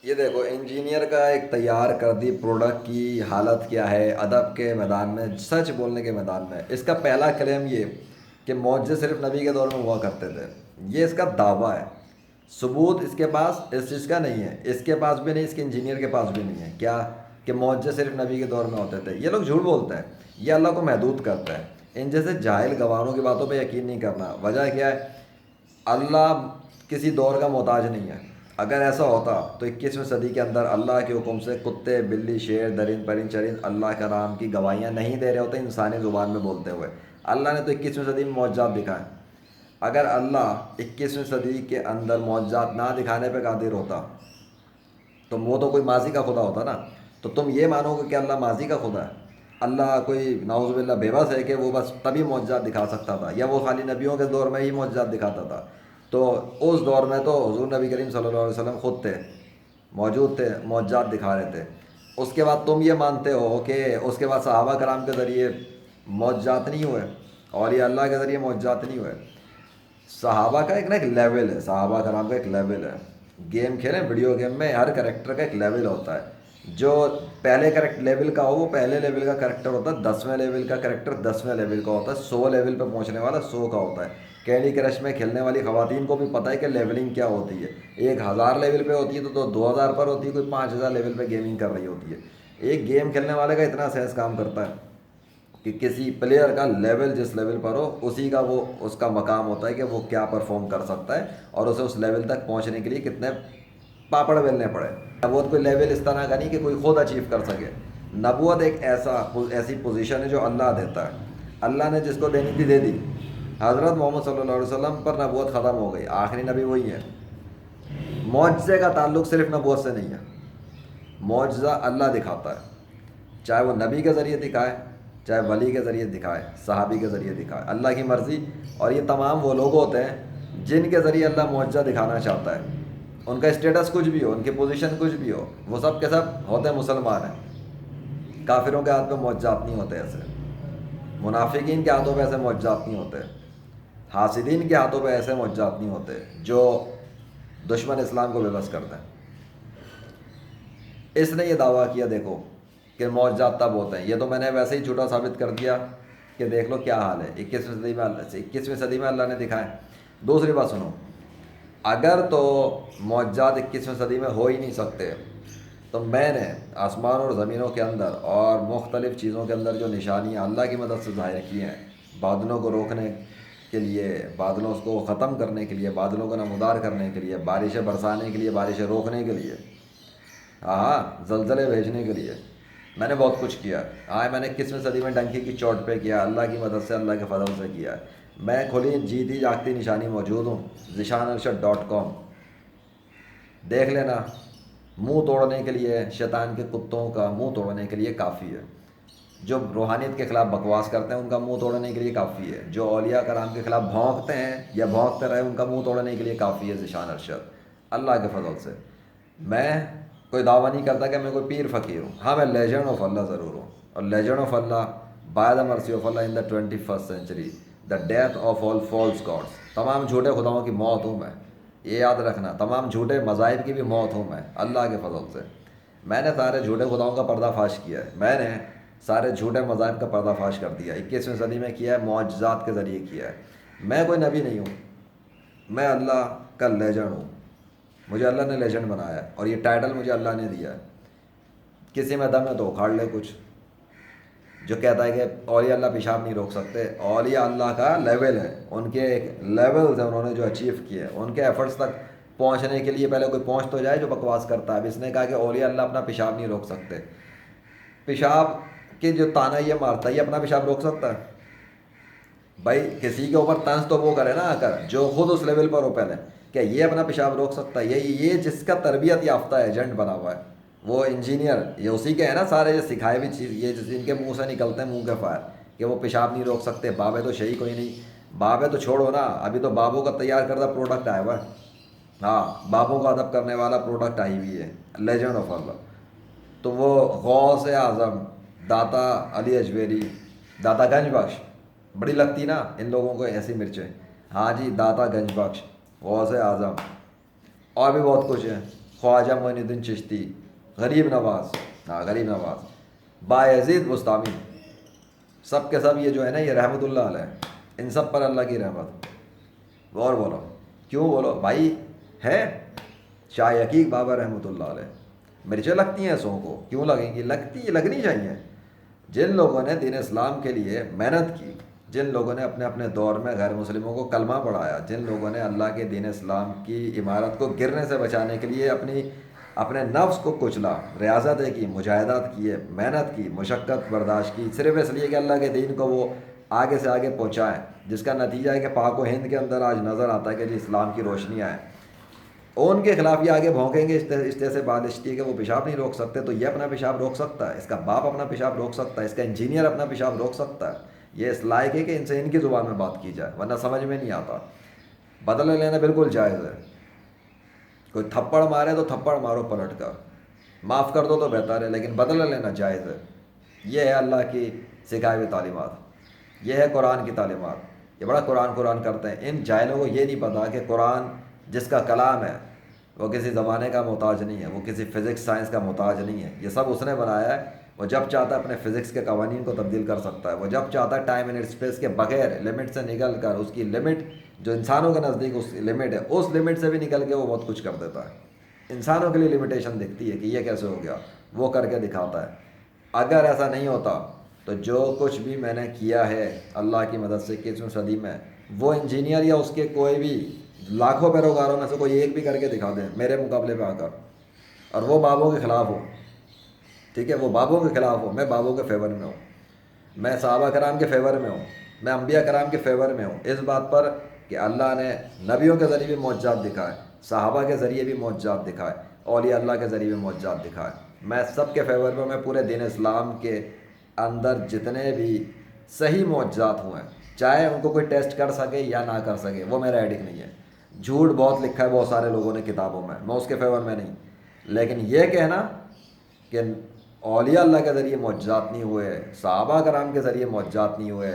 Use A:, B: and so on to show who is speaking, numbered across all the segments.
A: یہ دیکھو انجینئر کا ایک تیار کردی پروڈکٹ کی حالت کیا ہے ادب کے میدان میں، سچ بولنے کے میدان میں۔ اس کا پہلا کلیم یہ کہ معجزے صرف نبی کے دور میں ہوا کرتے تھے، یہ اس کا دعویٰ ہے۔ ثبوت اس کے پاس اس چیز کا نہیں ہے، اس کے پاس بھی نہیں، اس کے انجینئر کے پاس بھی نہیں ہے۔ کیا کہ معجزے صرف نبی کے دور میں ہوتے تھے؟ یہ لوگ جھوٹ بولتے ہیں، یہ اللہ کو محدود کرتا ہے۔ ان جیسے جاہل گواروں کی باتوں پہ یقین نہیں کرنا۔ وجہ کیا ہے؟ اللہ کسی دور کا محتاج نہیں ہے۔ اگر ایسا ہوتا تو 21ویں صدی کے اندر اللہ کے حکم سے کتے، بلی، شیر، درند، پرند، چرند اللہ کا نام کی گواہیاں نہیں دے رہے ہوتے انسانی زبان میں بولتے ہوئے۔ اللہ نے تو 21ویں صدی میں معجزات دکھائے۔ اگر اللہ 21ویں صدی کے اندر معجزات نہ دکھانے پہ قادر ہوتا تو وہ تو کوئی ماضی کا خدا ہوتا نا۔ تو تم یہ مانو گے کہ اللہ ماضی کا خدا ہے؟ اللہ کوئی نعوذ باللہ بے بس ہے کہ وہ بس تبھی معجزات دکھا سکتا تھا، یا وہ خالی نبیوں کے دور میں ہی معجزات دکھاتا تھا؟ تو اس دور میں تو حضور نبی کریم صلی اللہ علیہ وسلم خود تھے، موجود تھے، معجزات دکھا رہے تھے۔ اس کے بعد تم یہ مانتے ہو کہ اس کے بعد صحابہ کرام کے ذریعے معجزات نہیں ہوئے، اولیاء اللہ کے ذریعے معجزات نہیں ہوئے؟ صحابہ کا ایک لیول ہے، صحابہ کرام کا ایک لیول ہے۔ گیم کھیلیں، ویڈیو گیم میں ہر کریکٹر کا ایک لیول ہوتا ہے۔ جو پہلے کریکٹر لیول کا ہو وہ پہلے لیول کا کریکٹر ہوتا ہے، 10ویں لیول کا کریکٹر 10ویں لیول کا ہوتا ہے، 100 لیول پہ پہنچنے والا 100 کا ہوتا ہے۔ کینڈی کرش میں کھیلنے والی خواتین کو بھی پتہ ہے کہ لیولنگ کیا ہوتی ہے۔ 1000 لیول پہ ہوتی ہے تو 2000 پر ہوتی ہے، کوئی 5000 لیول پہ گیمنگ کر رہی ہوتی ہے۔ ایک گیم کھیلنے والے کا اتنا سینس کام کرتا ہے کہ کسی پلیئر کا لیول جس لیول پر ہو اسی کا وہ اس کا مقام ہوتا ہے کہ وہ کیا پرفارم کر سکتا ہے، اور اسے اس لیول تک پہنچنے کے لیے کتنے پاپڑ بیلنے پڑے۔ نبوت کوئی لیول اس طرح کا نہیں کہ کوئی خود اچیو کر سکے۔ نبوت ایک ایسی پوزیشن ہے جو اللہ دیتا ہے۔ اللہ نے جس کو دینی تھی دے دی۔ حضرت محمد صلی اللہ علیہ وسلم پر نبوت ختم ہو گئی، آخری نبی وہی ہے۔ معجزے کا تعلق صرف نبوت سے نہیں ہے، معجزہ اللہ دکھاتا ہے، چاہے وہ نبی کے ذریعے دکھائے، چاہے ولی کے ذریعے دکھائے، صحابی کے ذریعے دکھائے، اللہ کی مرضی۔ اور یہ تمام وہ لوگ ہوتے ہیں جن کے ذریعے اللہ معجزہ دکھانا چاہتا ہے۔ ان کا اسٹیٹس کچھ بھی ہو، ان کی پوزیشن کچھ بھی ہو، وہ سب کے سب ہوتے ہیں مسلمان ہیں۔ کافروں کے ہاتھ پہ معجزات نہیں ہوتے ایسے، منافقین کے ہاتھوں پہ ایسے معجزات نہیں ہوتے، حاسدین کے ہاتھوں پہ ایسے معجزات نہیں ہوتے جو دشمن اسلام کو بے بس کرتے ہیں۔ اس نے یہ دعویٰ کیا دیکھو کہ معجزات تب ہوتے ہیں، یہ تو میں نے ویسے ہی جھوٹا ثابت کر دیا کہ دیکھ لو کیا حال ہے۔ 21ویں صدی میں اللہ نے دکھائے۔ دوسری بات سنو، اگر تو معجزات 21ویں صدی میں ہو ہی نہیں سکتے تو میں نے آسمان اور زمینوں کے اندر اور مختلف چیزوں کے اندر جو نشانیاں اللہ کی مدد سے ظاہر کی ہیں، بادلوں کو روکنے کے لیے، بادلوں کو ختم کرنے کے لیے، بادلوں کو نمودار کرنے کے لیے، بارشیں برسانے کے لیے، بارشیں روکنے کے لیے، ہاں زلزلے بھیجنے کے لیے، میں نے بہت کچھ کیا۔ ہاں میں نے 21ویں صدی میں ڈنکی کی چوٹ پہ کیا، اللہ کی مدد سے، اللہ کے فضل سے کیا ہے۔ میں کھلی جیتی جاگتی نشانی موجود ہوں، ذیشانارشد.com، دیکھ لینا۔ منہ توڑنے کے لیے، شیطان کے کتوں کا منہ توڑنے کے لیے کافی ہے۔ جو روحانیت کے خلاف بکواس کرتے ہیں ان کا منہ توڑنے کے لیے کافی ہے۔ جو اولیاء کرام کے خلاف بھونکتے ہیں یا بھونکتے رہے ان کا منہ توڑنے کے لیے کافی ہے ذیشان ارشد، اللہ کے فضل سے۔ میں کوئی دعویٰ نہیں کرتا کہ میں کوئی پیر فقیر ہوں، ہاں میں لیجنڈ آف اللہ ضرور ہوں، اور لیجنڈ آف اللہ بائی دا مرسی آف اللہ in the 21st century، the death of all false gods, تمام جھوٹے خداؤں کی موت ہوں میں، یہ یاد رکھنا، تمام جھوٹے مذاہب کی بھی موت ہوں میں، اللہ کے فضل سے۔ میں نے سارے جھوٹے خداؤں کا پردہ فاش کیا ہے، میں نے سارے جھوٹے مذاہب کا پردہ فاش کر دیا، 21ویں صدی میں کیا ہے، معجزات کے ذریعے کیا ہے۔ میں کوئی نبی نہیں ہوں، میں اللہ کا لیجنڈ ہوں، مجھے اللہ نے لیجنڈ بنایا ہے، اور یہ ٹائٹل مجھے اللہ نے دیا ہے۔ کسی میں دم ہے تو اکھاڑ لے کچھ، جو کہتا ہے کہ اولیاء اللہ پیشاب نہیں روک سکتے، اولیاء اللہ کا لیول ہے، ان کے ایک لیولز ہیں انہوں نے جو اچیو کیے ہیں، ان کے ایفرٹس تک پہنچنے کے لیے پہلے کوئی پہنچ تو جائے جو بکواس کرتا ہے۔ اب اس نے کہا کہ اولیاء اللہ اپنا پیشاب نہیں روک سکتے، پیشاب کی جو تانا یہ مارتا ہے یہ اپنا پیشاب روک سکتا ہے؟ بھائی کسی کے اوپر طنز تو وہ کرے نا آ کر جو خود اس لیول پر ہو پہلے، کہ یہ اپنا پیشاب روک سکتا ہے؟ یہ جس کا تربیت یافتہ ایجنٹ بنا ہوا ہے، وہ انجینئر، یہ اسی کے ہیں نا سارے یہ سکھائے ہوئی چیز، یہ جن کے منہ سے نکلتے ہیں منہ کے فائر، کہ وہ پیشاب نہیں روک سکتے۔ بابے تو صحیح کوئی نہیں، بابے تو چھوڑو نا، ابھی تو بابوں کا تیار کردہ پروڈکٹ آیا ہوا ہے، ہاں بابوں کا ادب کرنے والا پروڈکٹ آئی ہوئی ہے، لیجنڈ آف اللہ۔ تو وہ غوث اعظم، داتا علی اجمیری، داتا گنج بخش، بڑی لگتی نا ان لوگوں کو ایسی مرچیں، ہاں جی داتا گنج بخش، غوث اعظم، اور بھی بہت کچھ ہے۔ خواجہ معین الدین چشتی، غریب نواز، ہاں غریب نواز، بایزید بستامی، سب کے سب یہ جو ہے نا یہ رحمۃ اللہ علیہ، ان سب پر اللہ کی رحمت۔ غور بولو، کیوں بولو بھائی، ہے شاہ عقیق بابا رحمۃ اللہ علیہ، مرچیں لگتی ہیں سو کو، کیوں لگیں گی، لگنی چاہیے۔ جن لوگوں نے دین اسلام کے لیے محنت کی، جن لوگوں نے اپنے اپنے دور میں غیر مسلموں کو کلمہ پڑھایا، جن لوگوں نے اللہ کے دین اسلام کی عمارت کو گرنے سے بچانے کے لیے اپنے نفس کو کچلا، ریاضتیں کی، مجاہدات کیے، محنت کی، مشقت برداشت کی، صرف اس لیے کہ اللہ کے دین کو وہ آگے سے آگے پہنچائیں، جس کا نتیجہ ہے کہ پاک و ہند کے اندر آج نظر آتا ہے کہ جی اسلام کی روشنی آئے۔ ان کے خلاف یہ آگے بھونکیں گے اس طرح سے بالشتی ہے کہ وہ پیشاب نہیں روک سکتے، تو یہ اپنا پیشاب روک سکتا ہے، اس کا باپ اپنا پیشاب روک سکتا ہے، اس کا انجینئر اپنا پیشاب روک سکتا ہے۔ یہ اس لائق ہے کہ ان سے ان کی زبان میں بات کی جائے، ورنہ سمجھ میں نہیں آتا۔ بدلہ لینا بالکل جائز ہے، کوئی تھپڑ مارے تو تھپڑ مارو پلٹ کر، معاف کر دو تو بہتر ہے، لیکن بدلہ لینا جائز ہے۔ یہ ہے اللہ کی سکھائی ہوئی تعلیمات، یہ ہے قرآن کی تعلیمات۔ یہ بڑا قرآن کرتے ہیں، ان جاہلوں کو یہ نہیں پتا کہ قرآن جس کا کلام ہے وہ کسی زمانے کا محتاج نہیں ہے، وہ کسی فزکس سائنس کا محتاج نہیں ہے، یہ سب اس نے بنایا ہے۔ وہ جب چاہتا ہے اپنے فزکس کے قوانین کو تبدیل کر سکتا ہے، وہ جب چاہتا ہے ٹائم اینڈ اسپیس کے بغیر لمٹ سے نکل کر، اس کی لمٹ جو انسانوں کے نزدیک اس لمٹ ہے، اس لمٹ سے بھی نکل کے وہ بہت کچھ کر دیتا ہے۔ انسانوں کے لیے لمیٹیشن دکھتی ہے کہ یہ کیسے ہو گیا، وہ کر کے دکھاتا ہے۔ اگر ایسا نہیں ہوتا تو جو کچھ بھی میں نے کیا ہے اللہ کی مدد سے 21ویں صدی میں، وہ انجینئر یا اس کے کوئی بھی لاکھوں پیروکاروں میں سے کوئی ایک بھی کر کے دکھا دیں میرے مقابلے پہ آ کر، اور وہ بابوں کے خلاف ہو، ٹھیک ہے، وہ بابوں کے خلاف ہو، میں بابوں کے فیور میں ہوں، میں صحابہ کرام کے فیور میں ہوں، میں انبیاء کرام کے فیور میں ہوں، اس بات پر کہ اللہ نے نبیوں کے ذریعے بھی معجزات دکھائے، صحابہ کے ذریعے بھی معجزات دکھائے، اولیاء اللہ کے ذریعے بھی معجزات دکھائے، میں سب کے فیور میں، میں پورے دین اسلام کے اندر جتنے بھی صحیح معجزات ہوئے ہیں، چاہے ان کو کوئی ٹیسٹ کر سکے یا نہ کر سکے، وہ میرا ایڈک نہیں ہے۔ جھوٹ بہت لکھا ہے بہت سارے لوگوں نے کتابوں میں اس کے فیور میں نہیں، لیکن یہ کہنا کہ اولیاء اللہ کے ذریعے معجزات نہیں ہوئے، صحابہ کرام کے ذریعے معجزات نہیں ہوئے،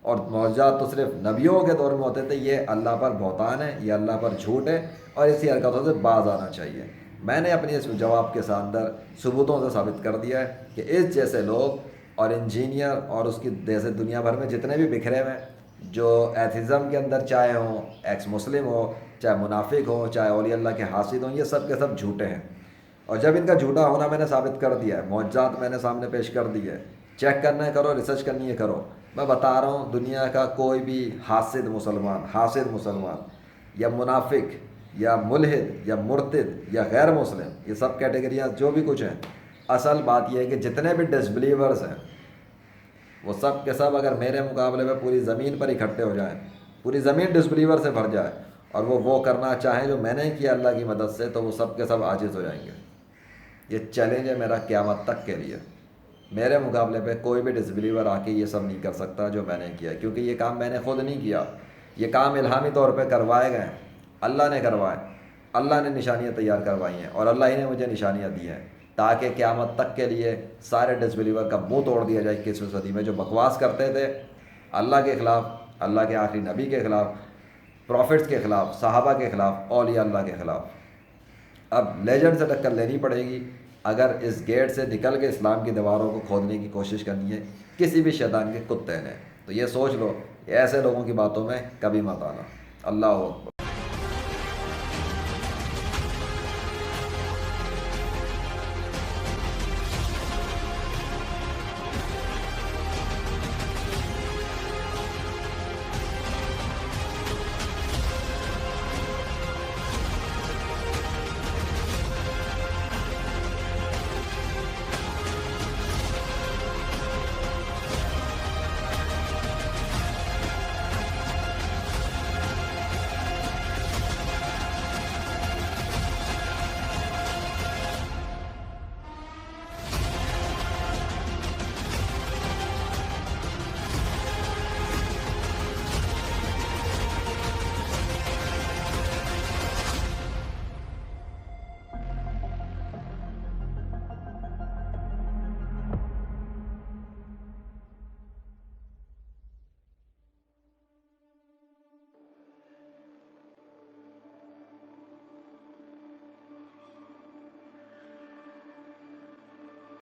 A: اور معجزات تو صرف نبیوں کے دور میں ہوتے تھے، یہ اللہ پر بہتان ہے، یہ اللہ پر جھوٹ ہے، اور اسی حرکتوں سے باز آنا چاہیے۔ میں نے اپنی اس جواب کے اندر ثبوتوں سے ثابت کر دیا ہے کہ اس جیسے لوگ اور انجینئر اور اس کی جیسے دنیا بھر میں جتنے بھی بکھرے ہوئے ہیں جو ایتھزم کے اندر چاہے ہوں، ایکس مسلم ہو، چاہے منافق ہوں، چاہے اولیاء اللہ کے حاسد ہوں، یہ سب کے سب جھوٹے ہیں۔ اور جب ان کا جھوٹا ہونا میں نے ثابت کر دیا ہے، معجزات میں نے سامنے پیش کر دی ہے، چیک کرنا ہے کرو، ریسرچ کرنی ہے کرو۔ میں بتا رہا ہوں دنیا کا کوئی بھی حاسد مسلمان یا منافق یا ملحد یا مرتد یا غیر مسلم، یہ سب کیٹیگریاں جو بھی کچھ ہیں، اصل بات یہ ہے کہ جتنے بھی ڈس بلیورز ہیں وہ سب کے سب اگر میرے مقابلے میں پوری زمین پر اکٹھے ہو جائیں، پوری زمین ڈس بلیور سے بھر جائے، اور وہ کرنا چاہیں جو میں نے کیا اللہ کی مدد سے، تو وہ سب کے سب عاجز ہو جائیں گے۔ یہ چیلنج ہے میرا قیامت تک کے لیے، میرے مقابلے پہ کوئی بھی ڈس بلیور آ کے یہ سب نہیں کر سکتا جو میں نے کیا، کیونکہ یہ کام میں نے خود نہیں کیا، یہ کام الہامی طور پہ کروائے گئے، اللہ نے کروائے، اللہ نے نشانیاں تیار کروائی ہیں، اور اللہ ہی نے مجھے نشانیاں دی ہیں، تاکہ قیامت تک کے لیے سارے ڈس بلیور کا منہ توڑ دیا جائے 21ویں صدی میں، جو بکواس کرتے تھے اللہ کے خلاف، اللہ کے آخری نبی کے خلاف، پروفٹس کے خلاف، صحابہ کے خلاف، اولیاء اللہ کے خلاف۔ اب لیجنڈ سے ٹکر لینی پڑے گی اگر اس گیٹ سے نکل کے اسلام کی دیواروں کو کھودنے کی کوشش کرنی ہے کسی بھی شیطان کے کتے نے، تو یہ سوچ لو، ایسے لوگوں کی باتوں میں کبھی مت آنا۔ اللہ اکبر۔